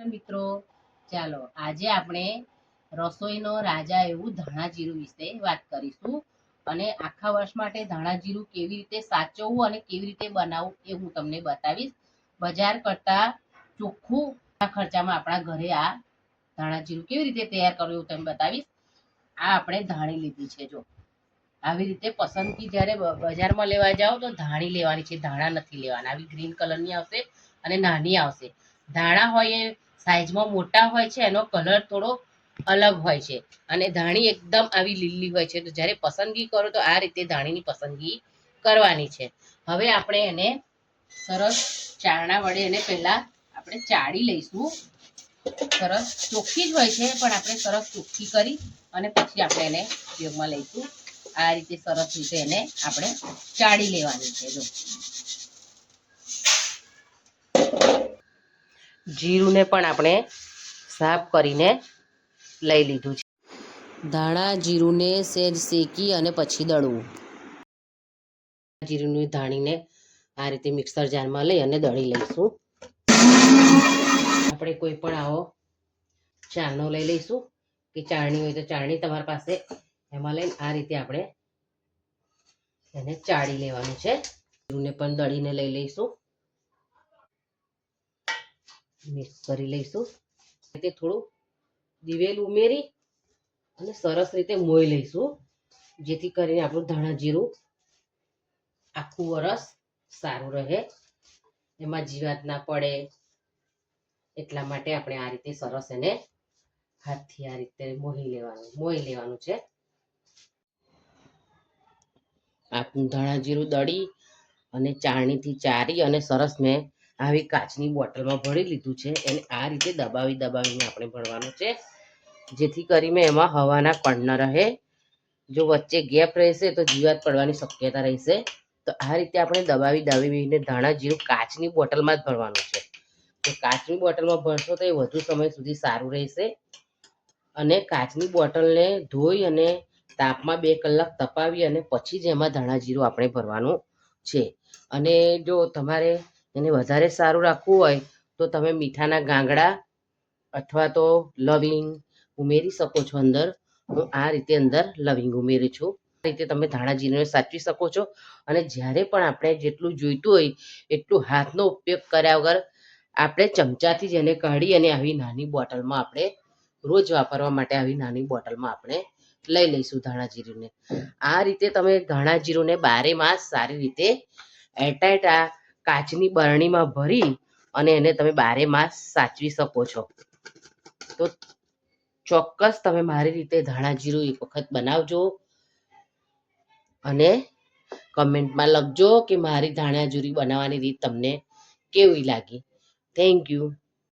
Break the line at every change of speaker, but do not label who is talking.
મિત્રો, ચાલો આજે આપણે રસોઈનો રાજા એવું ધાણા જીરું વિશે વાત કરીશું. અને આખા વર્ષ માટે ધાણા જીરું કેવી રીતે સાચવવું અને કેવી રીતે બનાવવું એ હું તમને બતાવીશ. બજાર કરતા ચોખ્ખું ખર્ચામાં આપણા ઘરે આ ધાણા જીરું કેવી રીતે તૈયાર કરવું એવું તમને બતાવીશ. આ આપણે ધાણી લીધી છે. જો આવી રીતે પસંદગી જ્યારે બજારમાં લેવા જાઓ તો ધાણી લેવાની છે, ધાણા નથી લેવાના. આવી ગ્રીન કલરની આવશે અને નાની આવશે. ધાણા હોય એ સાઈઝમાં મોટા હોય છે, એનો કલર થોડો અલગ હોય છે અને ધાણી એકદમ આવી લીલી હોય છે. તો જ્યારે પસંદગી કરો તો આ રીતે ધાણીની પસંદગી કરવાની છે. હવે આપણે એને સરસ ચારણા વડે એને પહેલા આપણે ચાળી લઈશું. સરસ ચોખ્ખી જ હોય છે, પણ આપણે સરસ ચોખ્ખી કરી અને પછી આપણે એને ઉપયોગમાં લઈશું. આ રીતે સરસ રીતે એને આપણે ચાળી લેવાની છે. જો જીરુંને પણ આપણે સાફ કરીને લઈ લીધું છે. ધાણા જીરુંને સહેજ શેકી અને પછી દળવું. જીરુંની ધાણીને આ રીતે મિક્સર જારમાં લઈ અને દળી લઈશું. આપણે કોઈ પણ આવો ચારણો લઈ લઈશું કે ચાળણી હોય તો ચાળણી તમારી પાસે, એમાં લઈને આ રીતે આપણે એને ચાળી લેવાનું છે. જીરુંને પણ દળીને લઈ લઈશું, મિક્સ કરી લઈશું. તે થોડું દિવેલ ઉમેરી અને સરસ રીતે મોઈ લઈશું, જેથી કરીને આપણું ધાણા જીરું આખું વરસ સારું રહે, એમાં જીવાત ના પડે. એટલા માટે આપણે આ રીતે સરસ એને હાથથી આ રીતે મોઈ લેવાનું છે. આપણું ધાણા જીરું દળી અને ચાળણીથી ચારી અને સરસ મેં આવી કાચની બોટલમાં ભરી લીધું છે. એને આ રીતે દબાવીને આપણે ભરવાનું છે, જેથી કરીને એમાં હવાના કણ ન રહે. જો વચ્ચે ગેપ રહેશે તો જીવાત પડવાની શક્યતા રહેશે. તો આ રીતે આપણે દબાવીને ધાણા જીરું કાચની બોટલમાં જ ભરવાનું છે. તો કાચની બોટલમાં ભરશો તો એ વધુ સમય સુધી સારું રહેશે. અને કાચની બોટલને ધોઈ અને તાપમાં 2 કલાક તપાવી અને પછી જ એમાં ધાણા જીરું આપણે ભરવાનું છે. અને જો તમારે એને વધારે સારું રાખવું હોય તો તમે મીઠાના ગાંગડા અથવા તો લવિંગ ઉમેરી શકો છો અંદર. હું આ રીતે અંદર લવિંગ ઉમેરું છું. આ રીતે તમે ધાણા જીરુંને સાચવી શકો છો. અને જ્યારે પણ આપણે જેટલું જોઈતું હોય એટલું હાથનો ઉપયોગ કર્યા વગર આપણે ચમચાથી જ એને કાઢી અને આવી નાની બોટલમાં આપણે રોજ વાપરવા માટે આવી નાની બોટલમાં આપણે લઈ લઈશું ધાણા જીરુંને. આ રીતે તમે ધાણા જીરુંને 12 માસ સારી રીતે એરટાઈટ આ કાચની બરણીમાં ભરી અને એને તમે 12 માસ સાચવી શકો છો. તો ચોક્કસ તમે મારી રીતે ધાણા જીરું એક વખત બનાવજો અને કમેન્ટમાં લખજો કે મારી ધાણા જીરું બનાવવાની રીત તમને કેવી લાગી. Thank you.